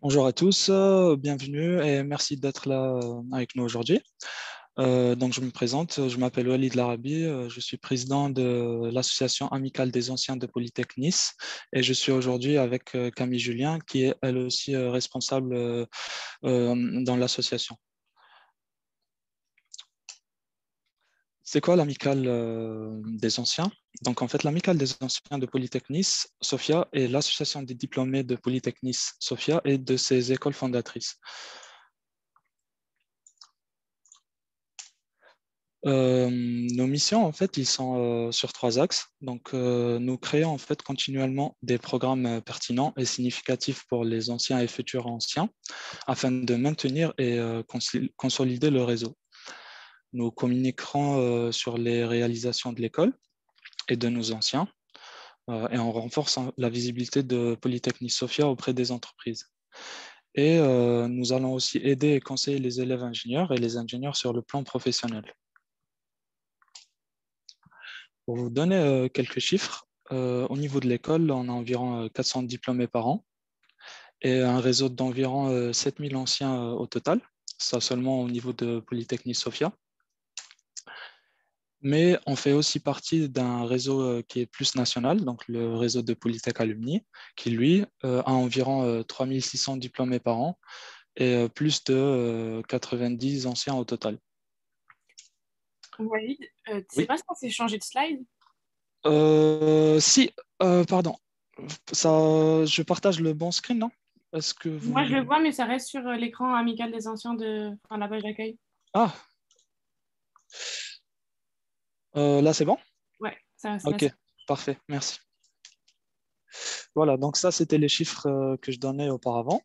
Bonjour à tous, bienvenue et merci d'être là avec nous aujourd'hui. Donc, je me présente, je m'appelle Walid Larabi, je suis président de l'association amicale des anciens de Polytech Nice et je suis aujourd'hui avec Camille Julien qui est elle aussi responsable dans l'association. C'est quoi l'amicale des anciens? Donc, en fait, l'amicale des anciens de Polytech Nice, Sophia, est l'association des diplômés de Polytech Nice, Sophia, et de ses écoles fondatrices. Nos missions, en fait, ils sont sur trois axes. Donc, nous créons en fait continuellement des programmes pertinents et significatifs pour les anciens et futurs anciens afin de maintenir et consolider le réseau. Nous communiquerons sur les réalisations de l'école et de nos anciens et on renforce la visibilité de Polytechnique Sophia auprès des entreprises. Et nous allons aussi aider et conseiller les élèves ingénieurs et les ingénieurs sur le plan professionnel. Pour vous donner quelques chiffres, au niveau de l'école, on a environ 400 diplômés par an et un réseau d'environ 7000 anciens au total, ça seulement au niveau de Polytechnique Sophia. Mais on fait aussi partie d'un réseau qui est plus national, donc le réseau de Polytech Alumni, qui lui a environ 3600 diplômés par an et plus de 90 anciens au total. Walid, tu sais Oui. pas si on s'est changé de slide? Si, pardon, ça, je partage le bon screen, non? Est-ce que Moi, je le vous... vois, mais ça reste sur l'écran amical des anciens enfin, la page d'accueil. Ah, là c'est bon? Ouais, là, Ok, parfait, merci. Voilà, donc ça c'était les chiffres que je donnais auparavant.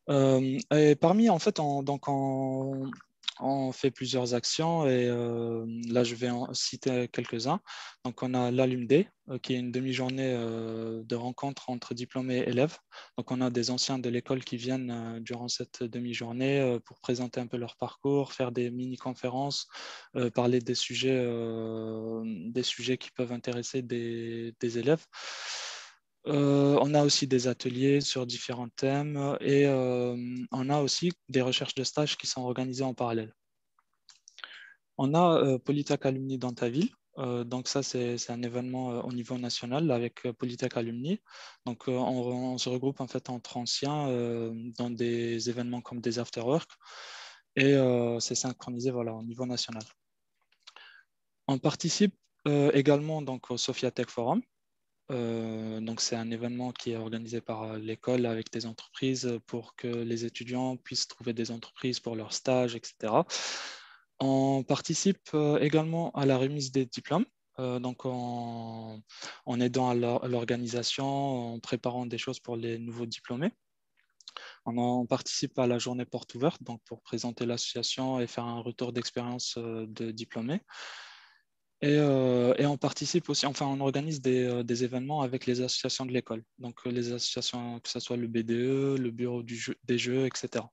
Et parmi, en fait, on fait plusieurs actions et là, je vais en citer quelques-uns. Donc, on a l'Allume Day, qui est une demi-journée de rencontre entre diplômés et élèves. Donc, on a des anciens de l'école qui viennent durant cette demi-journée pour présenter un peu leur parcours, faire des mini-conférences, parler des sujets qui peuvent intéresser des élèves. On a aussi des ateliers sur différents thèmes et on a aussi des recherches de stages qui sont organisées en parallèle. On a Polytech Alumni dans ta ville. Donc ça, c'est un événement au niveau national avec Polytech Alumni. Donc on se regroupe en fait entre anciens dans des événements comme des after-work et c'est synchronisé voilà, au niveau national. On participe également donc, au Sophia Tech Forum. Donc, c'est un événement qui est organisé par l'école avec des entreprises pour que les étudiants puissent trouver des entreprises pour leurs stages, etc. On participe également à la remise des diplômes, donc en aidant à l'organisation, en préparant des choses pour les nouveaux diplômés. On participe à la journée porte ouverte, donc pour présenter l'association et faire un retour d'expérience de diplômés. Et on participe aussi, enfin, on organise des événements avec les associations de l'école. Donc, les associations, que ce soit le BDE, le bureau des jeux, etc.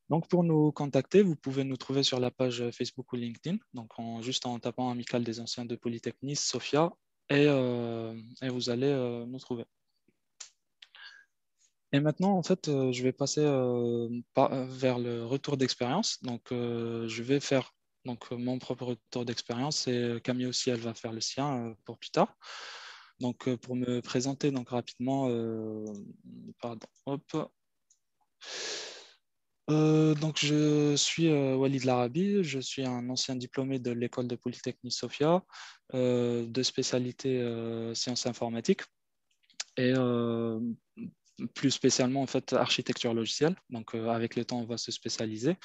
Donc, pour nous contacter, vous pouvez nous trouver sur la page Facebook ou LinkedIn, donc juste en tapant Amicale des anciens de Polytechnique, Sophia, et vous allez nous trouver. Et maintenant, en fait, je vais passer vers le retour d'expérience. Donc, je vais faire mon propre retour d'expérience et Camille aussi, elle va faire le sien pour plus tard. Donc, pour me présenter donc, rapidement, pardon, hop. Donc, je suis Walid Larabi, je suis un ancien diplômé de l'école de Polytechnique Sofia, de spécialité sciences informatiques et plus spécialement en fait architecture logicielle. Donc avec le temps, on va se spécialiser.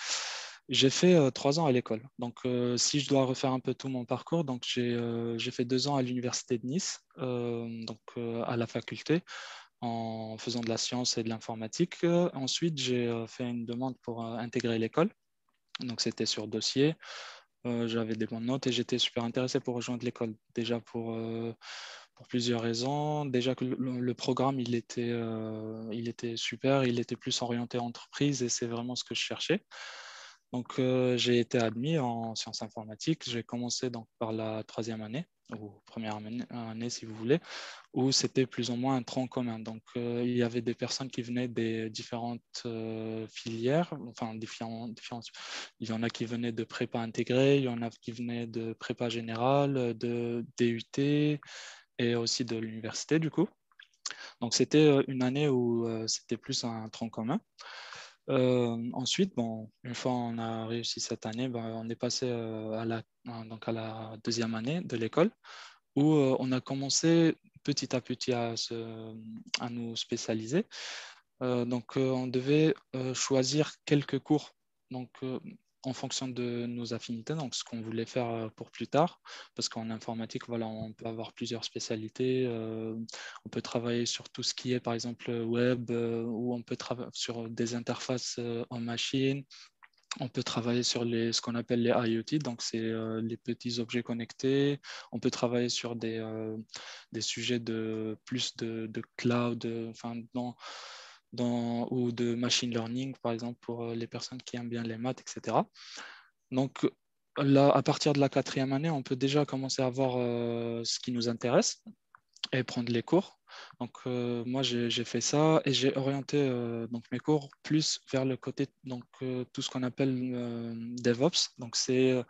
J'ai fait 3 ans à l'école. Donc si je dois refaire un peu tout mon parcours, donc j'ai fait 2 ans à l'université de Nice, donc à la faculté en faisant de la science et de l'informatique. Ensuite, j'ai fait une demande pour intégrer l'école. Donc c'était sur dossier. J'avais des bonnes notes et j'étais super intéressé pour rejoindre l'école. Déjà pour plusieurs raisons. Déjà que le programme, il était super, il était plus orienté entreprise et c'est vraiment ce que je cherchais. Donc, j'ai été admis en sciences informatiques. J'ai commencé donc par la troisième année, ou première année si vous voulez, où c'était plus ou moins un tronc commun. Donc, il y avait des personnes qui venaient des différentes filières, enfin, il y en a qui venaient de prépa intégrée, il y en a qui venaient de prépa générale, de DUT et aussi de l'université, du coup. Donc, c'était une année où c'était plus un tronc commun. Ensuite, bon, une fois on a réussi cette année, ben, on est passé donc à la deuxième année de l'école où on a commencé petit à petit à nous spécialiser. Donc, on devait choisir quelques cours donc, en fonction de nos affinités, donc ce qu'on voulait faire pour plus tard, parce qu'en informatique, voilà, on peut avoir plusieurs spécialités. On peut travailler sur tout ce qui est, par exemple, web, ou on peut travailler sur des interfaces en machine. On peut travailler sur ce qu'on appelle les IoT, donc c'est les petits objets connectés. On peut travailler sur des sujets de plus de cloud, enfin, ou de machine learning, par exemple, pour les personnes qui aiment bien les maths, etc. Donc là, à partir de la quatrième année, on peut déjà commencer à voir ce qui nous intéresse et prendre les cours. Donc, moi, j'ai fait ça et j'ai orienté donc, mes cours plus vers le côté, donc, tout ce qu'on appelle DevOps. Donc, c'est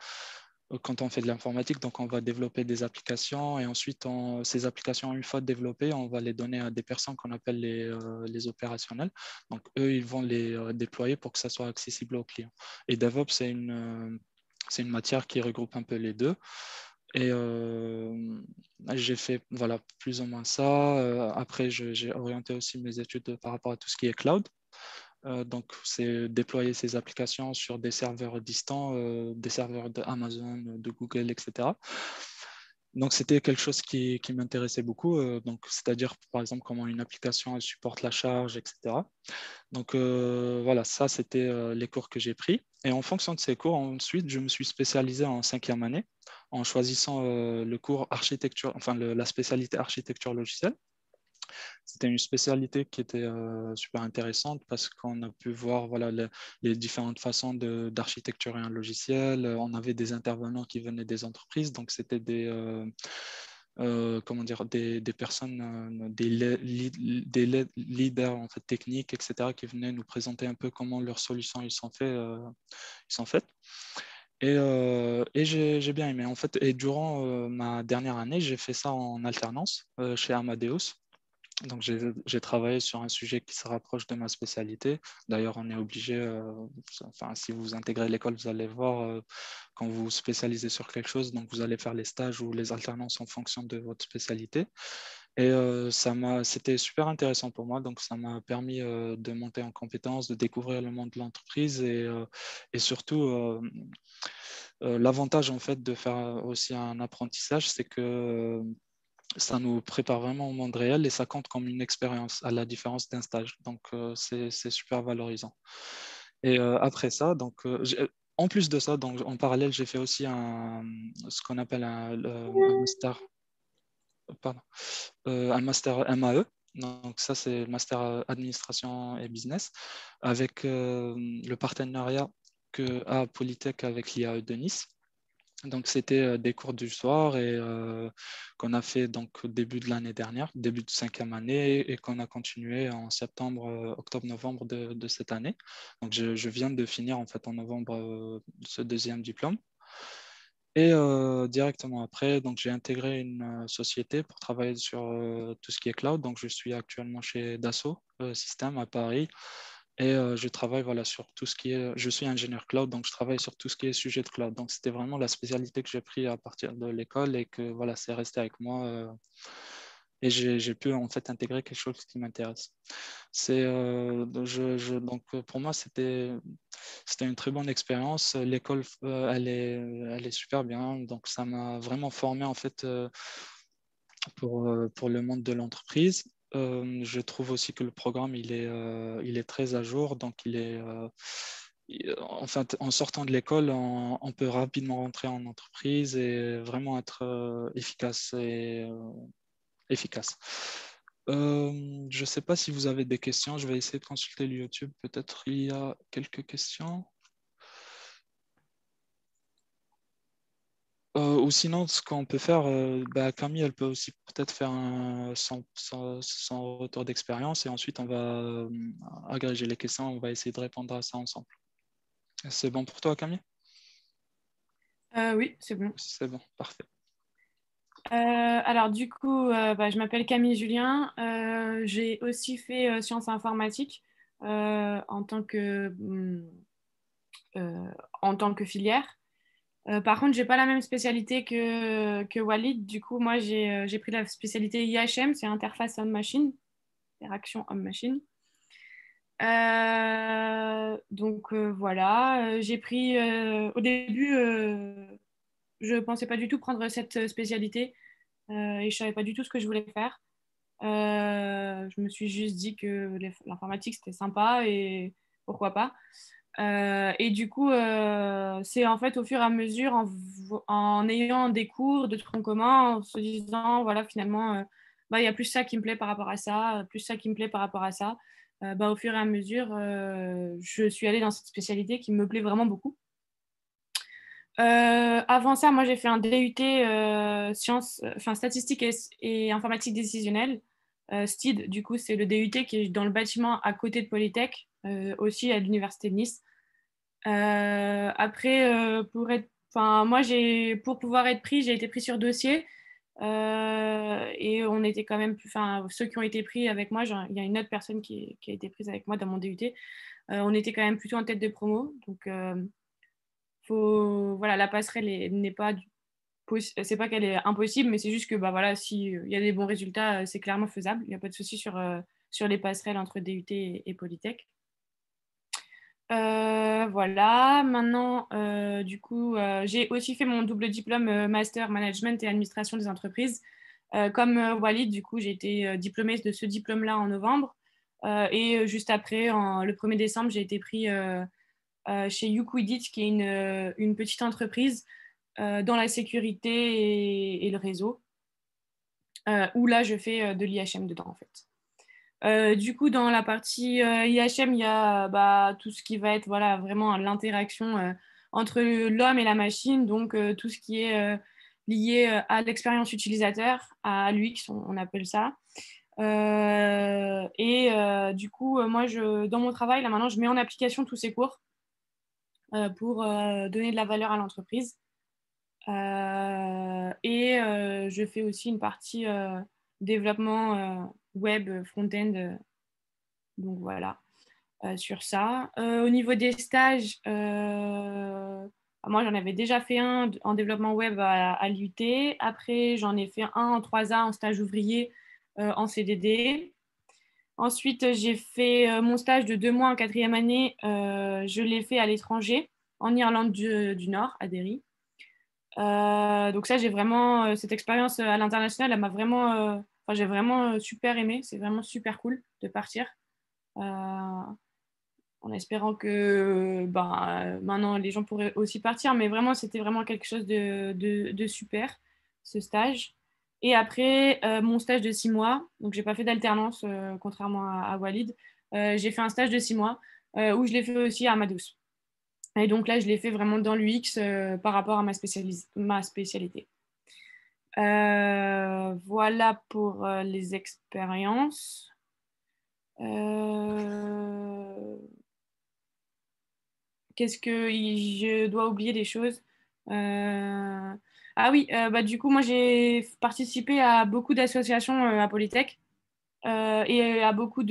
quand on fait de l'informatique, donc on va développer des applications et ensuite, ces applications, une fois développées, on va les donner à des personnes qu'on appelle les opérationnels. Donc, eux, ils vont les déployer pour que ça soit accessible aux clients. Et DevOps, c'est une matière qui regroupe un peu les deux. Et j'ai fait voilà, plus ou moins ça. Après, j'ai orienté aussi mes études par rapport à tout ce qui est cloud. Donc, c'est déployer ces applications sur des serveurs distants, des serveurs d'Amazon, de Google, etc. Donc, c'était quelque chose qui m'intéressait beaucoup. Donc, c'est-à-dire, par exemple, comment une application elle supporte la charge, etc. Donc, voilà, ça, c'était les cours que j'ai pris. Et en fonction de ces cours, ensuite, je me suis spécialisé en cinquième année en choisissant le cours architecture, enfin, la spécialité architecture logicielle. C'était une spécialité qui était super intéressante parce qu'on a pu voir voilà, les différentes façons d'architecturer un logiciel. On avait des intervenants qui venaient des entreprises, donc c'était comment dire, des personnes, des leaders en fait, techniques, etc., qui venaient nous présenter un peu comment leurs solutions ils sont faites. Et j'ai bien aimé. En fait, et durant ma dernière année, j'ai fait ça en alternance chez Amadeus. Donc, j'ai travaillé sur un sujet qui se rapproche de ma spécialité. D'ailleurs, on est obligé, enfin, si vous intégrez l'école, vous allez voir quand vous vous spécialisez sur quelque chose, donc vous allez faire les stages ou les alternances en fonction de votre spécialité. Et c'était super intéressant pour moi. Donc, ça m'a permis de monter en compétences, de découvrir le monde de l'entreprise et surtout, l'avantage en fait de faire aussi un apprentissage, c'est que ça nous prépare vraiment au monde réel et ça compte comme une expérience, à la différence d'un stage. Donc, c'est super valorisant. Et après ça, donc, en plus de ça, donc, en parallèle, j'ai fait aussi ce qu'on appelle un master, pardon, un master MAE. Donc, ça, c'est Master Administration et Business avec le partenariat que a Polytech avec l'IAE de Nice. Donc, c'était des cours du soir et qu'on a fait donc au début de l'année dernière, début de cinquième année, et qu'on a continué en septembre, octobre-novembre de cette année. Donc, je viens de finir en fait en novembre ce deuxième diplôme. Et directement après, donc j'ai intégré une société pour travailler sur tout ce qui est cloud. Donc, je suis actuellement chez Dassault Systèmes à Paris. Et je travaille voilà, sur tout ce qui est. Je suis ingénieur cloud, donc je travaille sur tout ce qui est sujet de cloud. Donc, c'était vraiment la spécialité que j'ai pris à partir de l'école et que voilà, c'est resté avec moi. Et j'ai pu en fait intégrer quelque chose qui m'intéresse. Donc, pour moi, c'était une très bonne expérience. L'école, elle est super bien. Donc, ça m'a vraiment formé en fait pour le monde de l'entreprise. Je trouve aussi que le programme, il est très à jour. Donc, en fait, en sortant de l'école, on peut rapidement rentrer en entreprise et vraiment être efficace efficace. Je ne sais pas si vous avez des questions. Je vais essayer de consulter le YouTube. Peut-être il y a quelques questions. Ou sinon, ce qu'on peut faire, Camille, elle peut aussi peut-être faire son retour d'expérience et ensuite on va agréger les questions, on va essayer de répondre à ça ensemble. C'est bon pour toi, Camille? Oui, c'est bon. C'est bon, parfait. Alors du coup, je m'appelle Camille Julien. J'ai aussi fait sciences informatiques en en tant que filière. Par contre, j'ai pas la même spécialité que Walid. Du coup, moi, j'ai pris la spécialité IHM, c'est interface homme-machine, interaction homme-machine. Voilà, j'ai pris au début, je pensais pas du tout prendre cette spécialité et je savais pas du tout ce que je voulais faire. Je me suis juste dit que l'informatique c'était sympa et pourquoi pas. Et du coup, c'est en fait au fur et à mesure, en ayant des cours de tronc commun, en se disant, voilà, finalement, il y a plus ça qui me plaît par rapport à ça, plus ça qui me plaît par rapport à ça. Au fur et à mesure, je suis allée dans cette spécialité qui me plaît vraiment beaucoup. Avant ça, moi, j'ai fait un DUT sciences, statistiques et informatique décisionnelle. STID, du coup, c'est le DUT qui est dans le bâtiment à côté de Polytech, aussi à l'université de Nice. Après, moi, pour pouvoir être pris, j'ai été pris sur dossier. Et on était quand même ceux qui ont été pris avec moi, il y a une autre personne qui a été prise avec moi dans mon DUT. On était quand même plutôt en tête de promo. Donc, voilà, la passerelle n'est pas c'est pas qu'elle est impossible, mais c'est juste que voilà, s'il y a des bons résultats, c'est clairement faisable. Il n'y a pas de souci sur les passerelles entre DUT et Polytech. Voilà, maintenant, du coup, j'ai aussi fait mon double diplôme Master Management et Administration des entreprises. Comme Walid, du coup, j'ai été diplômée de ce diplôme-là en novembre. Et juste après, le 1er décembre, j'ai été pris chez Uquidit, qui est une petite entreprise dans la sécurité et le réseau, où là, je fais de l'IHM dedans, en fait. Du coup, dans la partie IHM, il y a tout ce qui va être voilà, vraiment l'interaction entre l'homme et la machine, donc tout ce qui est lié à l'expérience utilisateur, à l'UX, on appelle ça. Du coup, moi, dans mon travail, là maintenant, je mets en application tous ces cours pour donner de la valeur à l'entreprise. Je fais aussi une partie développement web front-end. Donc voilà, sur ça. Au niveau des stages, moi j'en avais déjà fait un en développement web à l'UT. Après, j'en ai fait un en 3A en stage ouvrier en CDD. Ensuite, j'ai fait mon stage de 2 mois en 4e année. Je l'ai fait à l'étranger, en Irlande du Nord, à Derry. Donc ça, j'ai vraiment cette expérience à l'international, elle m'a vraiment, j'ai vraiment super aimé. C'est vraiment super cool de partir. En espérant que maintenant les gens pourraient aussi partir, mais vraiment c'était vraiment quelque chose de super, ce stage. Et après mon stage de 6 mois, donc j'ai pas fait d'alternance contrairement à Walid, j'ai fait un stage de 6 mois où je l'ai fait aussi à Amadeus. Et donc là je l'ai fait vraiment dans l'UX par rapport à ma spécialité. Voilà pour les expériences. Qu'est-ce que je dois oublier des choses? Ah oui, du coup, moi j'ai participé à beaucoup d'associations à Polytech et à beaucoup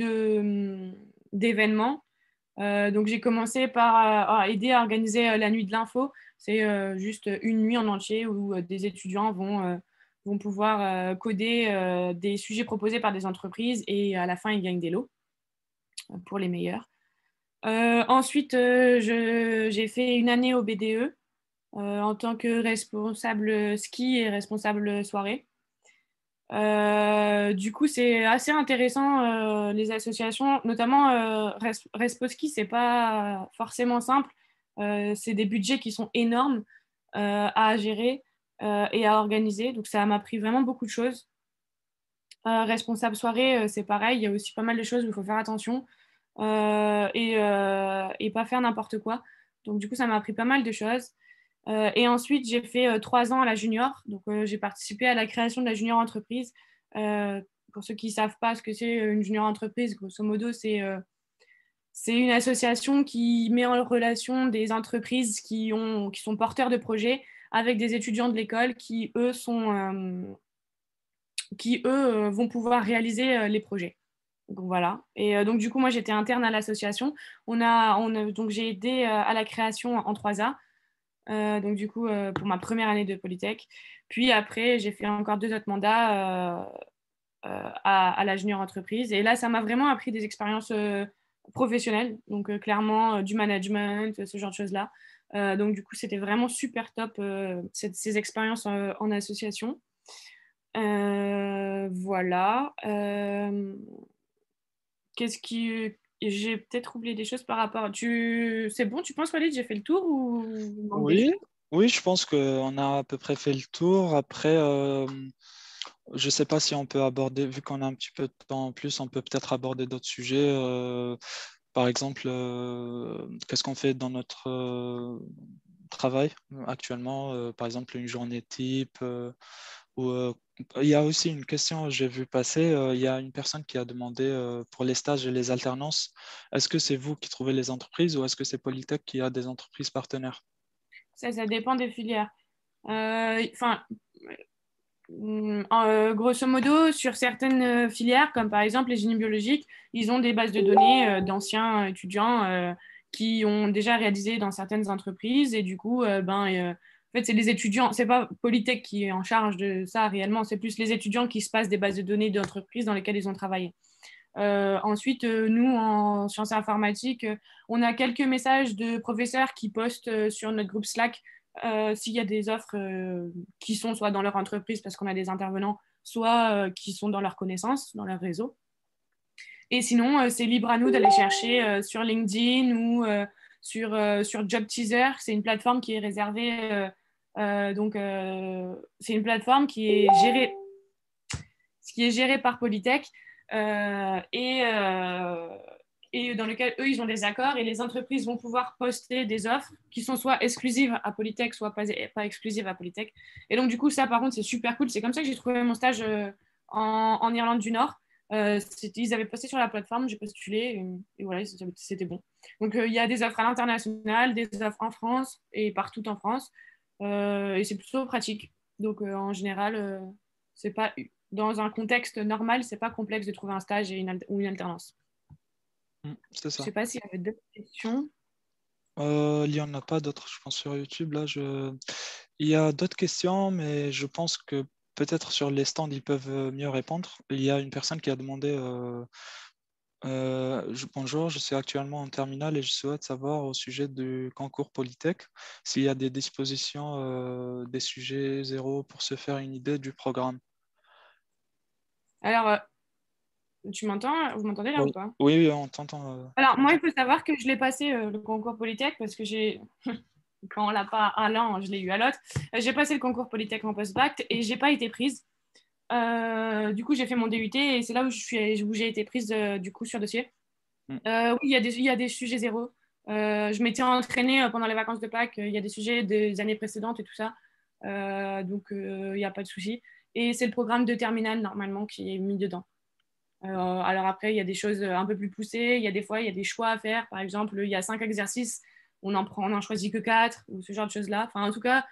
d'événements. Donc j'ai commencé par aider à organiser la nuit de l'info. C'est juste une nuit en entier où des étudiants vont pouvoir coder des sujets proposés par des entreprises et à la fin ils gagnent des lots pour les meilleurs. Ensuite, j'ai fait une année au BDE en tant que responsable ski et responsable soirée. Du coup, c'est assez intéressant les associations, notamment Respo Ski, c'est pas forcément simple. C'est des budgets qui sont énormes à gérer et à organiser. Donc, ça m'a appris vraiment beaucoup de choses. Responsable soirée, c'est pareil. Il y a aussi pas mal de choses où il faut faire attention et pas faire n'importe quoi. Donc, du coup, ça m'a appris pas mal de choses. Et ensuite, j'ai fait 3 ans à la junior. Donc, j'ai participé à la création de la junior entreprise. Pour ceux qui ne savent pas ce que c'est une junior entreprise, grosso modo, c'est une association qui met en relation des entreprises qui sont porteurs de projets avec des étudiants de l'école qui, eux, vont pouvoir réaliser les projets. Donc voilà. Et donc du coup, moi, j'étais interne à l'association. Donc j'ai aidé à la création en 3A. Donc du coup, pour ma première année de Polytech. Puis après, j'ai fait encore 2 autres mandats à la junior entreprise. Et là, ça m'a vraiment appris des expériences professionnelles. Donc clairement, du management, ce genre de choses-là. Donc du coup, c'était vraiment super top ces expériences en association. Voilà. Qu'est-ce qui... J'ai peut-être oublié des choses par rapport... C'est bon, tu penses, Walid, j'ai fait le tour ou il manque des Oui, choses? oui, je pense qu'on a à peu près fait le tour. Après, je ne sais pas si on peut aborder, vu qu'on a un petit peu de temps en plus, on peut peut-être aborder d'autres sujets. Par exemple, qu'est-ce qu'on fait dans notre travail actuellement? Par exemple, une journée type. Ou, il y a aussi une question, j'ai vu passer, il y a une personne qui a demandé pour les stages et les alternances, est-ce que c'est vous qui trouvez les entreprises ou est-ce que c'est Polytech qui a des entreprises partenaires? Ça dépend des filières. Enfin, grosso modo, sur certaines filières, comme par exemple les génies biologiques, ils ont des bases de données d'anciens étudiants qui ont déjà réalisé dans certaines entreprises. Et du coup, en fait, c'est les étudiants, c'est pas Polytech qui est en charge de ça réellement, c'est plus les étudiants qui se passent des bases de données d'entreprises dans lesquelles ils ont travaillé. Ensuite, nous, en sciences informatiques, on a quelques messages de professeurs qui postent sur notre groupe Slack s'il y a des offres qui sont soit dans leur entreprise parce qu'on a des intervenants, soit qui sont dans leur connaissance, dans leur réseau. Et sinon, c'est libre à nous d'aller chercher sur LinkedIn ou sur Job Teaser. C'est une plateforme qui est réservée. C'est une plateforme qui est gérée par Polytech et dans lequel eux, ils ont des accords et les entreprises vont pouvoir poster des offres qui sont soit exclusives à Polytech, soit pas exclusives à Polytech. Et donc, du coup, ça, par contre, c'est super cool. C'est comme ça que j'ai trouvé mon stage en Irlande du Nord. Ils avaient posté sur la plateforme, j'ai postulé et voilà, c'était bon. Donc, il y a des offres à l'international, des offres en France et partout en France. Et c'est plutôt pratique. Donc, en général, c'est pas dans un contexte normal, c'est pas complexe de trouver un stage ou une alternance. C'est Je ça. sais pas s'il y avait d'autres questions. Il n'y en a pas d'autres, je pense, sur YouTube. Il y a d'autres questions, mais je pense que peut-être sur les stands, ils peuvent mieux répondre. Il y a une personne qui a demandé bonjour, je suis actuellement en terminale et je souhaite savoir au sujet du concours Polytech s'il y a des dispositions des sujets zéro pour se faire une idée du programme. Alors, tu m'entends? Vous m'entendez là ou Oui, pas? oui, oui, on t'entend. Alors, moi, il faut savoir que je l'ai passé le concours Polytech parce que quand on l'a pas à l'un, je l'ai eu à l'autre. J'ai passé le concours Polytech en post-bac et j'ai pas été prise. Du coup, j'ai fait mon DUT et c'est là où j'ai été prise du coup sur dossier. Mm. Oui, il y a des sujets zéro. Je m'étais entraînée pendant les vacances de Pâques. Il y a des sujets des années précédentes et tout ça. Donc, il n'y a pas de souci. Et c'est le programme de terminale normalement qui est mis dedans. Alors après, il y a des choses un peu plus poussées. Il y a des fois, il y a des choix à faire. Par exemple, il y a 5 exercices. On en choisit que 4 ou ce genre de choses-là. Enfin, en tout cas,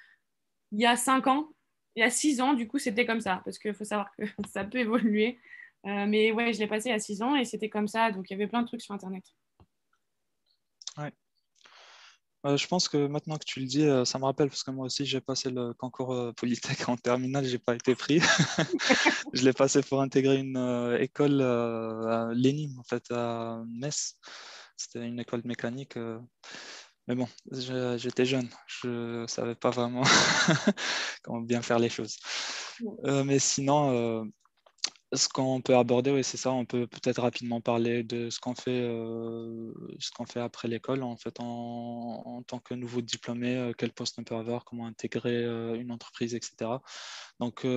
il y a 5 ans, il y a 6 ans, du coup, c'était comme ça. Parce qu'il faut savoir que ça peut évoluer. Mais ouais, je l'ai passé à 6 ans et c'était comme ça. Donc, il y avait plein de trucs sur Internet. Ouais. Je pense que maintenant que tu le dis, ça me rappelle parce que moi aussi j'ai passé le concours Polytech en terminale, j'ai pas été pris. Je l'ai passé pour intégrer une école à Lénine, en fait, à Metz. C'était une école de mécanique. Mais bon, j'étais jeune, je savais pas vraiment comment bien faire les choses. Mais sinon, Ce qu'on peut aborder, oui, c'est ça. On peut peut-être rapidement parler de ce qu'on fait après l'école, en fait, en tant que nouveau diplômé, quel poste on peut avoir, comment intégrer une entreprise, etc. Donc,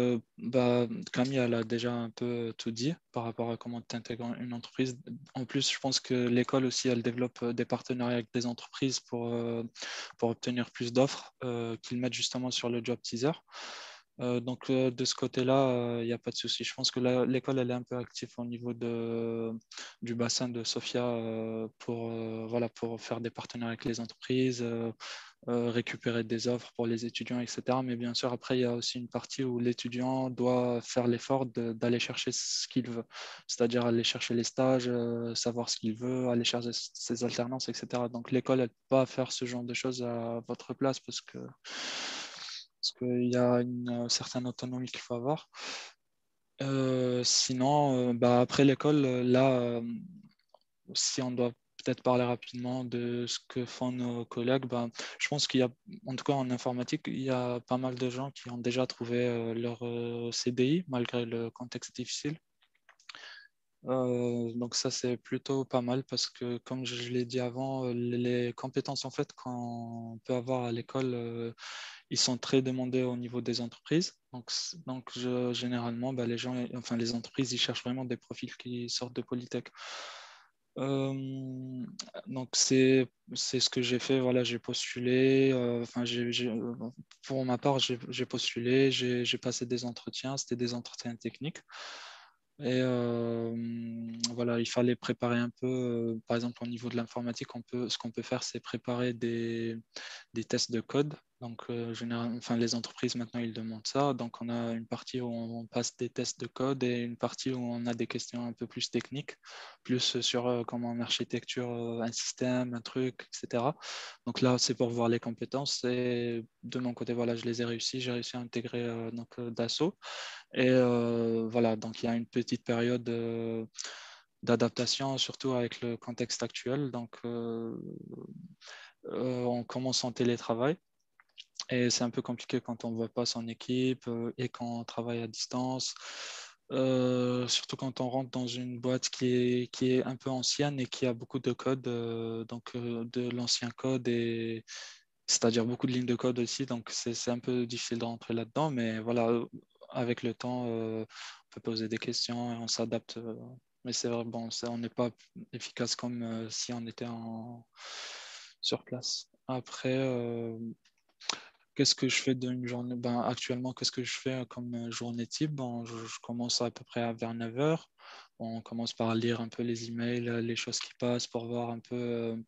Camille, elle a déjà un peu tout dit par rapport à comment tu intègres une entreprise. En plus, je pense que l'école aussi, elle développe des partenariats avec des entreprises pour obtenir plus d'offres qu'ils mettent justement sur le job teaser. De ce côté-là, il n'y a pas de souci. Je pense que l'école, elle est un peu active au niveau du bassin de Sofia voilà, pour faire des partenariats avec les entreprises, récupérer des offres pour les étudiants, etc. Mais bien sûr, après, il y a aussi une partie où l'étudiant doit faire l'effort d'aller chercher ce qu'il veut, c'est-à-dire aller chercher les stages, savoir ce qu'il veut, aller chercher ses alternances, etc. Donc l'école, elle ne peut pas faire ce genre de choses à votre place parce qu'il y a une certaine autonomie qu'il faut avoir. Sinon, après l'école, là, si on doit peut-être parler rapidement de ce que font nos collègues, je pense qu'il y a, en tout cas en informatique, il y a pas mal de gens qui ont déjà trouvé leur CDI malgré le contexte difficile. Donc ça, c'est plutôt pas mal parce que, comme je l'ai dit avant, les compétences en fait qu'on peut avoir à l'école, ils sont très demandés au niveau des entreprises. Généralement, les gens, enfin les entreprises, ils cherchent vraiment des profils qui sortent de Polytech. Donc c'est ce que j'ai fait. Voilà, j'ai postulé. Pour ma part, j'ai postulé, j'ai passé des entretiens. C'était des entretiens techniques. Et voilà, il fallait préparer un peu, par exemple au niveau de l'informatique, ce qu'on peut faire, c'est préparer des tests de code. Donc, enfin, les entreprises maintenant, ils demandent ça. Donc, on a une partie où on passe des tests de code et une partie où on a des questions un peu plus techniques, plus sur comment on architecture un système, un truc, etc. Donc là, c'est pour voir les compétences. Et de mon côté, voilà, je les ai réussi. J'ai réussi à intégrer Dassault. Et voilà, donc il y a une petite période d'adaptation, surtout avec le contexte actuel. Donc, on commence en télétravail et c'est un peu compliqué quand on ne voit pas son équipe et quand on travaille à distance. Surtout quand on rentre dans une boîte qui est un peu ancienne et qui a beaucoup de code, de l'ancien code et c'est-à-dire beaucoup de lignes de code aussi, donc c'est un peu difficile de rentrer là-dedans, mais voilà, avec le temps, on peut poser des questions et on s'adapte. Mais c'est vrai, bon, on n'est pas efficace comme si on était sur place. Après, qu'est-ce que je fais d'une journée? Actuellement, qu'est-ce que je fais comme journée type? Je commence à peu près vers 9 heures. On commence par lire un peu les emails, les choses qui passent pour voir un peu.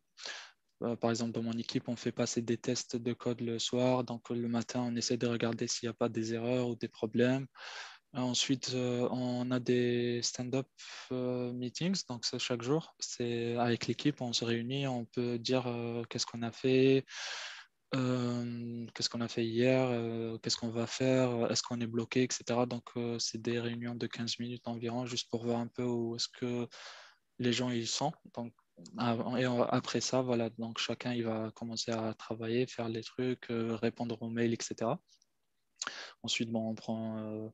Par exemple, dans mon équipe, on fait passer des tests de code le soir. Donc, le matin, on essaie de regarder s'il n'y a pas des erreurs ou des problèmes. Ensuite, on a des stand-up meetings. Donc, ça, chaque jour, c'est avec l'équipe, on se réunit, on peut dire qu'est-ce qu'on a fait, qu'est-ce qu'on a fait hier, qu'est-ce qu'on va faire, est-ce qu'on est bloqué, etc. Donc, c'est des réunions de 15 minutes environ, juste pour voir un peu où est-ce que les gens ils sont. Donc, et après ça, voilà, donc chacun il va commencer à travailler, faire les trucs, répondre aux mails, etc. Ensuite, bon, on prend.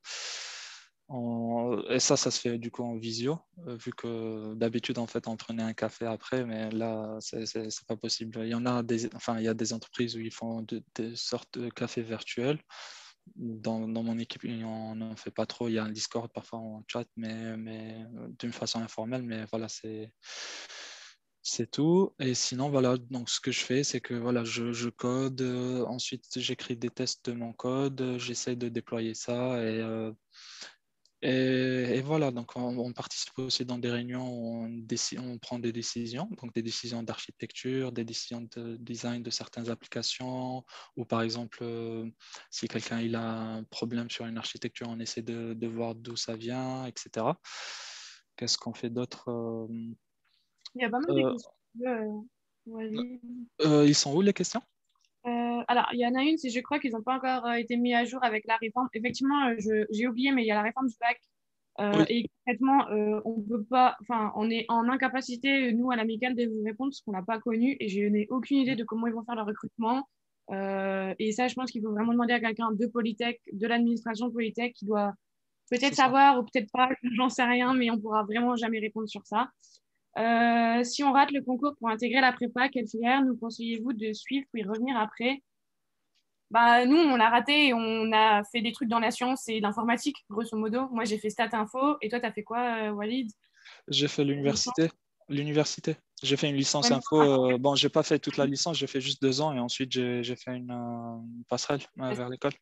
Et ça se fait du coup en visio, vu que d'habitude, en fait, on prenait un café après, mais là, c'est pas possible. Il y en a enfin, il y a des entreprises où ils font des sortes de cafés virtuels. Dans mon équipe, on n'en fait pas trop. Il y a un Discord, parfois on chat, mais d'une façon informelle, mais voilà, c'est tout. Et sinon, voilà, donc ce que je fais, c'est que voilà, je code, ensuite j'écris des tests de mon code, j'essaie de déployer ça et voilà, donc on participe aussi dans des réunions où on prend des décisions, donc des décisions d'architecture, des décisions de design de certaines applications, ou par exemple, si quelqu'un il a un problème sur une architecture, on essaie de voir d'où ça vient, etc. Qu'est-ce qu'on fait d'autre? Il y a pas mal de Euh, questions. Vas-y. Ils sont où les questions? Alors, il y en a une, c'est je crois qu'ils n'ont pas encore été mis à jour avec la réforme. Effectivement, j'ai oublié, mais il y a la réforme du bac. Oui. Et concrètement, on peut pas, enfin, on est en incapacité, nous, à l'amicale, de vous répondre parce qu'on n'a pas connu et je n'ai aucune idée de comment ils vont faire le recrutement. Et ça, je pense qu'il faut vraiment demander à quelqu'un de Polytech, de l'administration de Polytech, qui doit peut-être c'est ça. savoir ou peut-être pas, j'en sais rien, mais on pourra vraiment jamais répondre sur ça. Si on rate le concours pour intégrer la prépa, quelle filière nous conseillez-vous de suivre puis revenir après? Bah, nous, on l'a raté et on a fait des trucs dans la science et l'informatique, grosso modo. Moi, j'ai fait stat info et toi, tu as fait quoi, Walid? J'ai fait l'université. L'université. J'ai fait une licence Ouais, info. Bon, j'ai pas fait toute la licence, j'ai fait juste 2 ans et ensuite j'ai fait une passerelle vers l'école.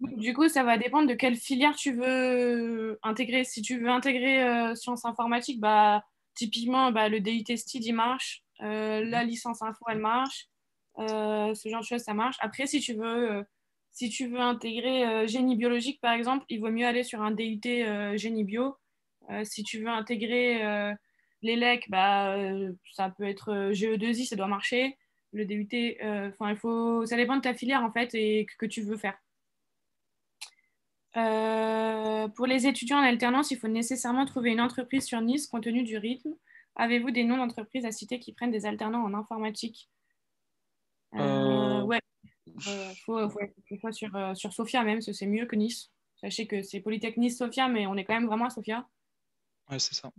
Ouais. du coup, ça va dépendre de quelle filière tu veux intégrer. Si tu veux intégrer sciences informatiques, bah, typiquement, bah, le DUT STID, il marche. Mhm. La licence info, elle marche. Ce genre de choses, ça marche. Après, si tu veux intégrer génie biologique, par exemple, il vaut mieux aller sur un DUT génie bio. Si tu veux intégrer l'ELEC, bah, ça peut être GE2I, ça doit marcher. Le DUT, enfin, ça dépend de ta filière, en fait, et que tu veux faire. Pour les étudiants en alternance, il faut nécessairement trouver une entreprise sur Nice compte tenu du rythme. Avez-vous des noms d'entreprises à citer qui prennent des alternants en informatique? Euh, Ouais, faut être fois sur Sofia même, parce que c'est mieux que Nice. Sachez que c'est Polytech Nice Sofia, mais on est quand même vraiment à Sofia. ouais, c'est ça.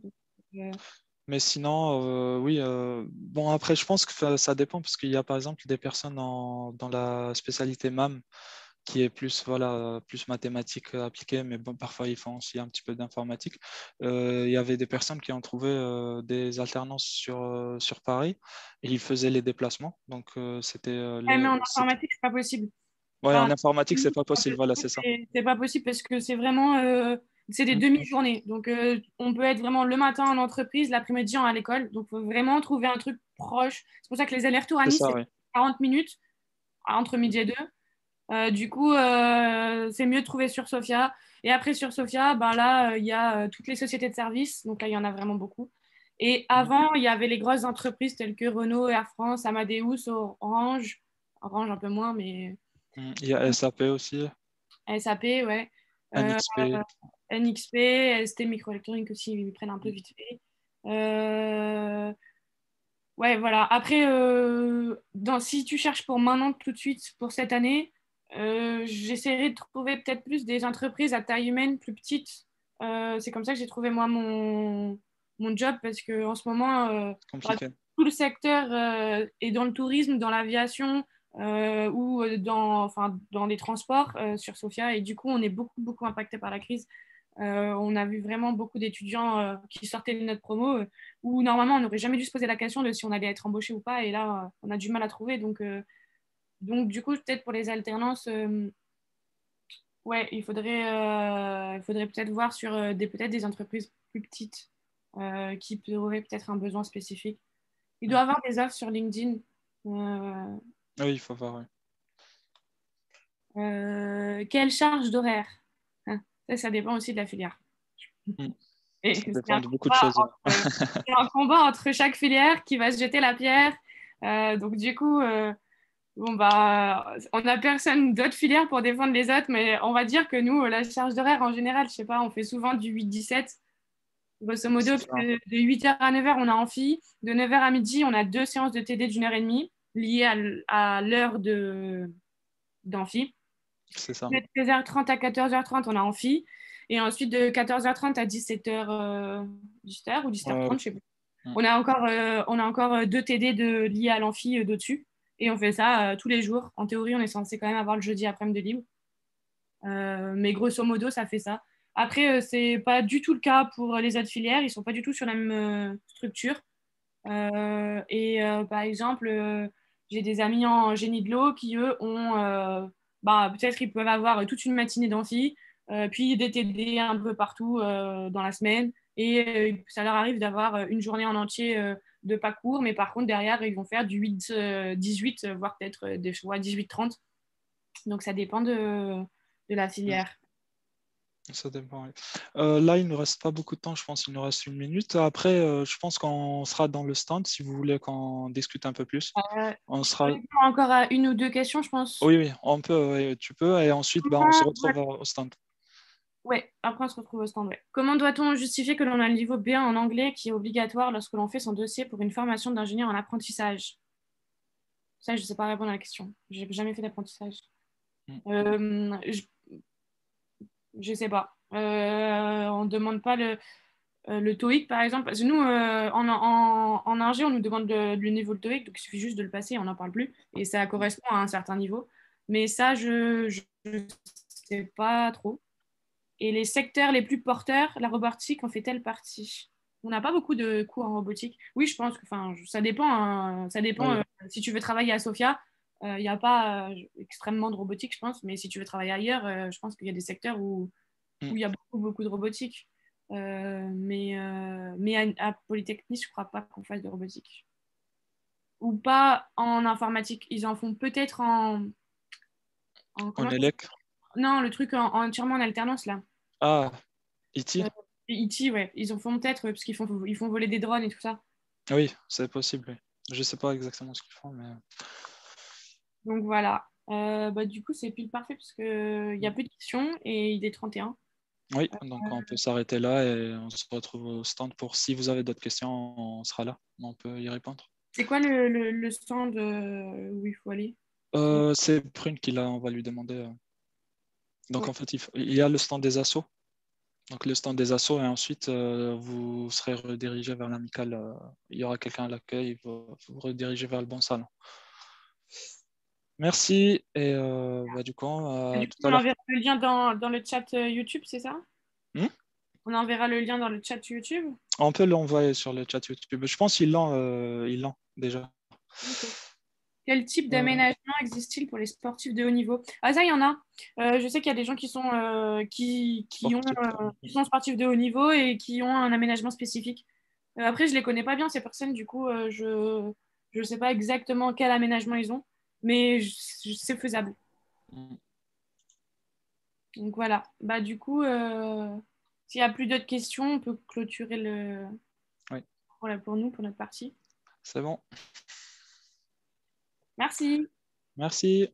Euh, Mais sinon, oui. Bon, après, je pense que ça dépend parce qu'il y a par exemple des personnes dans la spécialité MAM qui est plus, voilà, plus mathématiques appliquées, mais bon, parfois ils font aussi un petit peu d'informatique. Il y avait des personnes qui ont trouvé des alternances sur Paris et ils faisaient les déplacements. Donc, ouais, mais en informatique, c'est pas possible. Ouais, en Enfin, informatique, c'est pas possible. Voilà, c'est ça. c'est pas possible parce que c'est vraiment c'est des Mm. demi-journées. Donc, on peut être vraiment le matin en entreprise, l'après-midi à l'école. Donc, il faut vraiment trouver un truc proche. C'est pour ça que les allers-retours à C'est Nice, ça, c'est oui. 40 minutes entre midi et deux. Du coup, c'est mieux de trouver sur Sofia. Et après, sur Sofia, ben là, il y a toutes les sociétés de services. Donc là, il y en a vraiment beaucoup. Et Mm. avant, il y avait les grosses entreprises telles que Renault, Air France, Amadeus, Orange. Orange un peu moins, mais Il y a SAP aussi, SAP, ouais. Euh, NXP. NXP, ST Microelectronics aussi, ils prennent un peu vite fait. Euh, Ouais, voilà. Après, si tu cherches pour maintenant, tout de suite, pour cette année, j'essaierai de trouver peut-être plus des entreprises à taille humaine, plus petites. C'est comme ça que j'ai trouvé moi mon job parce que en ce moment, bah, Compliqué. tout le secteur est dans le tourisme, dans l'aviation ou enfin, dans les transports sur Sofia. Et du coup, on est beaucoup, beaucoup impacté par la crise. On a vu vraiment beaucoup d'étudiants qui sortaient de notre promo où normalement on n'aurait jamais dû se poser la question de si on allait être embauché ou pas. Et là, on a du mal à trouver. Donc du coup, peut-être pour les alternances, ouais, il faudrait peut-être voir sur peut-être des entreprises plus petites qui auraient peut-être un besoin spécifique. Il doit y Mm. avoir des offres sur LinkedIn. Euh, Oui, il faut voir. Oui. Quelle charge d'horaire? Hein, ça dépend aussi de la filière. Mm. Et Ça dépend de beaucoup de choses. c'est un combat entre chaque filière qui va se jeter la pierre. Donc du coup, bon bah, on n'a personne d'autres filières pour défendre les autres, mais on va dire que nous, la charge d'horaire en général, je sais pas, on fait souvent du 8-17, grosso modo, C'est parce ça. que de 8h à 9h, on a amphi, de 9h à midi, on a 2 séances de TD d'1 heure et demie liées à l'heure d'amphi. C'est ça. De 13h30 à 14h30, on a amphi. Et ensuite, de 14h30 à 17h, 17h ou Ouais. 17h30, je sais pas. Mm. On a encore 2 TD liés à l'amphi dessus. Et on fait ça tous les jours. En théorie, on est censé quand même avoir le jeudi après-midi de libre. Mais grosso modo, ça fait ça. Après, c'est pas du tout le cas pour les autres filières. Ils sont pas du tout sur la même structure. Par exemple, j'ai des amis en génie de l'eau qui, eux, ont, bah, peut-être ils peuvent avoir toute une matinée d'amphi, puis des TD un peu partout dans la semaine. Et ça leur arrive d'avoir une journée en entier de pas cours, mais par contre, derrière, ils vont faire du 8-18, voire peut-être des fois 18-30. Donc, ça dépend de la Mm. filière. Ça dépend. Oui. Là, il ne nous reste pas beaucoup de temps. Je pense qu'il nous reste 1 minute. Après, je pense qu'on sera dans le stand si vous voulez qu'on discute un peu plus. On Je peux sera. répondre encore à une ou deux questions, je pense. Oui, oui, on peut. Oui, tu peux. Et ensuite, bah, on se retrouve au stand. Ouais, après on se retrouve au stand. Ouais. Comment doit-on justifier que l'on a le niveau B1 en anglais qui est obligatoire lorsque l'on fait son dossier pour une formation d'ingénieur en apprentissage? Ça, je ne sais pas répondre à la question. J'ai jamais fait d'apprentissage. Mm. Euh, je, je sais pas. On ne demande pas le TOEIC, par exemple. Parce que nous, en ingé, on nous demande le niveau de TOEIC, donc il suffit juste de le passer, on n'en parle plus. Et ça correspond à un certain niveau. Mais ça, je ne sais pas trop. Et les secteurs les plus porteurs, la robotique en fait-elle partie? On n'a pas beaucoup de cours en robotique. Oui, je pense que ça dépend, hein. Ça dépend. Oui. Si tu veux travailler à Sofia, il n'y a pas extrêmement de robotique, je pense. Mais si tu veux travailler ailleurs, je pense qu'il y a des secteurs où Mm. il y a beaucoup, beaucoup de robotique. Mais à Polytechnique, je ne crois pas qu'on fasse de robotique. Ou pas en informatique. Ils en font peut-être En comment ça élec. s'appelle. Non, le truc entièrement en alternance, là. Ah, IT? Euh, E.T., ouais. Ils en font peut-être parce ils font voler des drones et tout ça. Oui, c'est possible. Oui. Je ne sais pas exactement ce qu'ils font, mais Donc voilà. Du coup, c'est pile parfait parce qu'il y a plus de questions et il est 31. oui, donc on peut s'arrêter là et on se retrouve au stand pour si vous avez d'autres questions, on sera là, on peut y répondre. C'est quoi le stand où il faut aller? C'est Prune qui l'a, on va lui demander. Donc Ouais. en fait, il y a le stand des assos. Donc le stand des assos et ensuite vous serez redirigé vers l'amicale. Il y aura quelqu'un à l'accueil, il va vous rediriger vers le bon salon. Merci et du coup, Et du coup, tout à on l'heure. enverra le lien dans le chat YouTube, c'est ça? Hmm. On enverra le lien dans le chat YouTube. On peut l'envoyer sur le chat YouTube. Je pense ils l'ont déjà. Ok. Quel type Euh, d'aménagement existe-t-il pour les sportifs de haut niveau? Ah, ça, il y en a. Je sais qu'il y a des gens Sportif de haut qui niveau. sont sportifs de haut niveau et qui ont un aménagement spécifique. Après, je les connais pas bien, ces personnes, du coup, je ne sais pas exactement quel aménagement ils ont, mais c'est faisable. Hmm. Donc voilà. Du coup, s'il n'y a plus d'autres questions, on peut clôturer Oui, voilà, pour nous, pour notre partie. c'est bon. Merci. Merci.